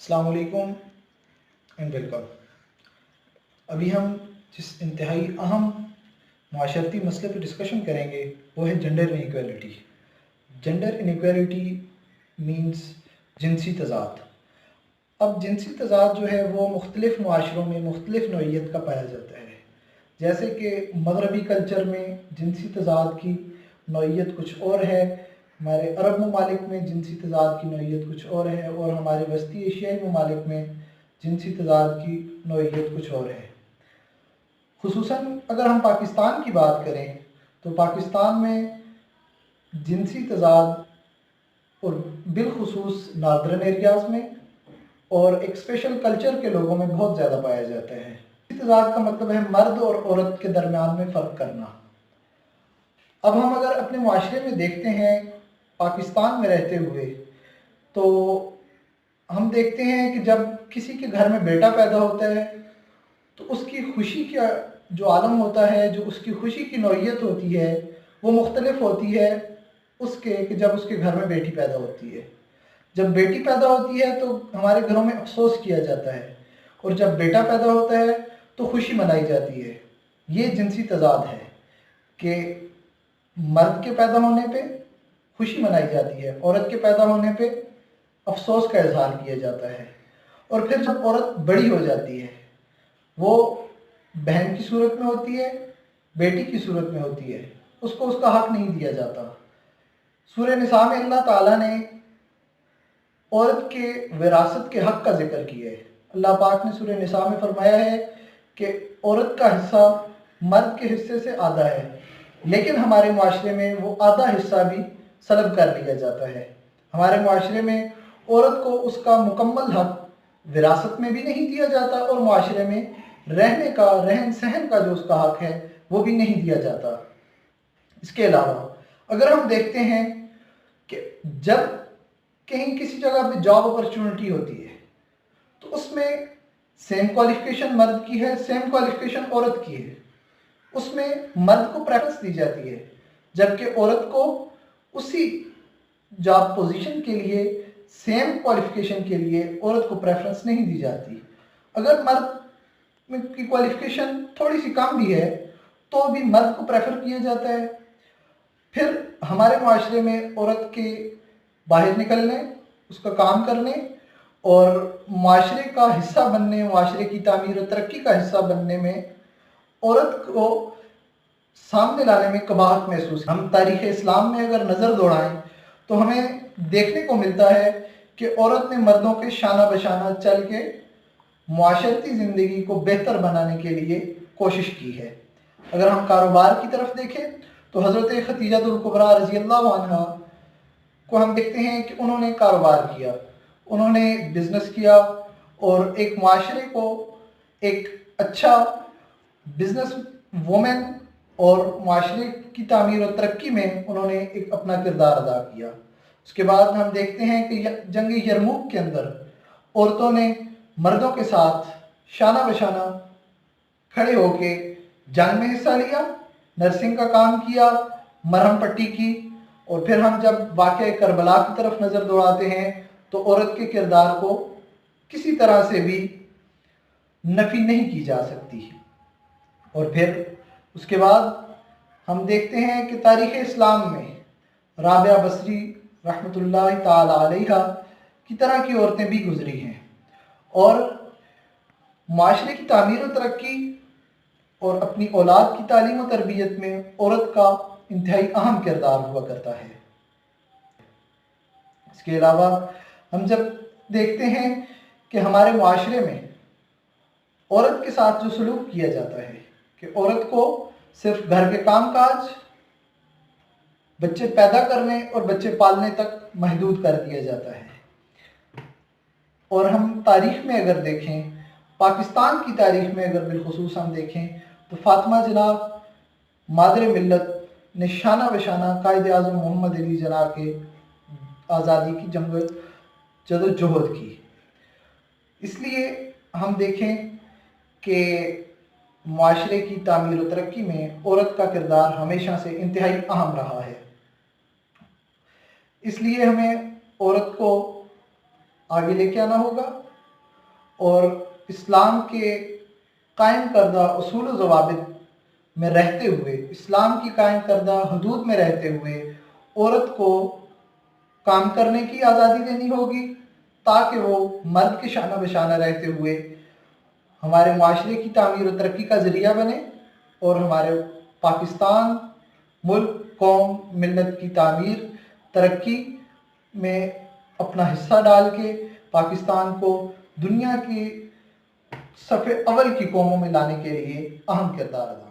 السلام علیکم and welcome. ابھی ہم جس انتہائی اہم معاشرتی مسئلے پہ ڈسکشن کریں گے وہ ہے جنڈر انیکویلٹی۔ جنڈر انیکویلٹی مینس جنسی تضاد۔ اب جنسی تضاد جو ہے وہ مختلف معاشروں میں مختلف نوعیت کا پایا جاتا ہے، جیسے کہ مغربی کلچر میں جنسی تضاد کی نوعیت کچھ اور ہے، ہمارے عرب ممالک میں جنسی تضاد کی نوعیت کچھ اور ہے، اور ہمارے وسطی ایشیائی ممالک میں جنسی تضاد کی نوعیت کچھ اور ہے۔ خصوصاً اگر ہم پاکستان کی بات کریں تو پاکستان میں جنسی تضاد اور بالخصوص ناردرن ایریاز میں اور ایک اسپیشل کلچر کے لوگوں میں بہت زیادہ پایا جاتا ہے۔ جنسی تضاد کا مطلب ہے مرد اور عورت کے درمیان میں فرق کرنا۔ اب ہم اگر اپنے معاشرے میں دیکھتے ہیں پاکستان میں رہتے ہوئے تو ہم دیکھتے ہیں کہ جب کسی کے گھر میں بیٹا پیدا ہوتا ہے تو اس کی خوشی کا جو عالم ہوتا ہے، جو اس کی خوشی کی نوعیت ہوتی ہے وہ مختلف ہوتی ہے اس کے کہ جب اس کے گھر میں بیٹی پیدا ہوتی ہے۔ جب بیٹی پیدا ہوتی ہے تو ہمارے گھروں میں افسوس کیا جاتا ہے، اور جب بیٹا پیدا ہوتا ہے تو خوشی منائی جاتی ہے۔ یہ جنسی تضاد ہے کہ مرد کے پیدا ہونے پہ خوشی منائی جاتی ہے، عورت کے پیدا ہونے پہ افسوس کا اظہار کیا جاتا ہے۔ اور پھر جب عورت بڑی ہو جاتی ہے، وہ بہن کی صورت میں ہوتی ہے، بیٹی کی صورت میں ہوتی ہے، اس کو اس کا حق نہیں دیا جاتا۔ سورہ نساء میں اللہ تعالیٰ نے عورت کے وراثت کے حق کا ذکر کیا ہے۔ اللہ پاک نے سورہ نساء میں فرمایا ہے کہ عورت کا حصہ مرد کے حصے سے آدھا ہے، لیکن ہمارے معاشرے میں وہ آدھا حصہ بھی سلب کر لیا جاتا ہے۔ ہمارے معاشرے میں عورت کو اس کا مکمل حق وراثت میں بھی نہیں دیا جاتا، اور معاشرے میں رہنے کا، رہن سہن کا جو اس کا حق ہے وہ بھی نہیں دیا جاتا۔ اس کے علاوہ اگر ہم دیکھتے ہیں کہ جب کہیں کسی جگہ پہ جاب اپرچونٹی ہوتی ہے تو اس میں سیم کوالیفیکیشن مرد کی ہے، سیم کوالیفیکیشن عورت کی ہے، اس میں مرد کو پریفرنس دی جاتی ہے، جبکہ عورت کو اسی جاب پوزیشن کے لیے سیم کوالیفیکیشن کے لیے عورت کو پریفرنس نہیں دی جاتی۔ اگر مرد کی کوالیفیکیشن تھوڑی سی کم بھی ہے تو بھی مرد کو پریفر کیا جاتا ہے۔ پھر ہمارے معاشرے میں عورت کے باہر نکلنے، اس کا کام کرنے اور معاشرے کا حصہ بننے، معاشرے کی تعمیر و ترقی کا حصہ بننے میں عورت کو سامنے لانے میں قباحت محسوس۔ ہم تاریخ اسلام میں اگر نظر دوڑائیں تو ہمیں دیکھنے کو ملتا ہے کہ عورت نے مردوں کے شانہ بشانہ چل کے معاشرتی زندگی کو بہتر بنانے کے لیے کوشش کی ہے۔ اگر ہم کاروبار کی طرف دیکھیں تو حضرت خدیجہ الکبریٰ رضی اللہ عنہا کو ہم دیکھتے ہیں کہ انہوں نے کاروبار کیا، انہوں نے بزنس کیا، اور ایک معاشرے کو ایک اچھا بزنس وومن اور معاشرے کی تعمیر و ترقی میں انہوں نے ایک اپنا کردار ادا کیا۔ اس کے بعد ہم دیکھتے ہیں کہ جنگ یرموک کے اندر عورتوں نے مردوں کے ساتھ شانہ بشانہ کھڑے ہو کے جنگ میں حصہ لیا، نرسنگ کا کام کیا، مرہم پٹی کی، اور پھر ہم جب واقعہ کربلا کی طرف نظر دوڑاتے ہیں تو عورت کے کردار کو کسی طرح سے بھی نفی نہیں کی جا سکتی۔ اور پھر اس کے بعد ہم دیکھتے ہیں کہ تاریخ اسلام میں رابعہ بصری رحمۃ اللہ تعالی علیہ کی طرح کی عورتیں بھی گزری ہیں، اور معاشرے کی تعمیر و ترقی اور اپنی اولاد کی تعلیم و تربیت میں عورت کا انتہائی اہم کردار ہوا کرتا ہے۔ اس کے علاوہ ہم جب دیکھتے ہیں کہ ہمارے معاشرے میں عورت کے ساتھ جو سلوک کیا جاتا ہے کہ عورت کو صرف گھر کے کام کاج، بچے پیدا کرنے اور بچے پالنے تک محدود کر دیا جاتا ہے۔ اور ہم تاریخ میں اگر دیکھیں، پاکستان کی تاریخ میں اگر بالخصوص ہم دیکھیں تو فاطمہ جناب مادر ملت نے شانہ بشانہ قائد اعظم محمد علی جناح کے آزادی کی جدوجہد کی۔ اس لیے ہم دیکھیں کہ معاشرے کی تعمیر و ترقی میں عورت کا کردار ہمیشہ سے انتہائی اہم رہا ہے۔ اس لیے ہمیں عورت کو آگے لے کے آنا ہوگا، اور اسلام کے قائم کردہ اصول و ضوابط میں رہتے ہوئے، اسلام کی قائم کردہ حدود میں رہتے ہوئے عورت کو کام کرنے کی آزادی دینی ہوگی، تاکہ وہ مرد کے شانہ بشانہ رہتے ہوئے ہمارے معاشرے کی تعمیر و ترقی کا ذریعہ بنے، اور ہمارے پاکستان ملک، قوم، ملت کی تعمیر، ترقی میں اپنا حصہ ڈال کے پاکستان کو دنیا کی صف اول کی قوموں میں لانے کے لیے اہم کردار ادا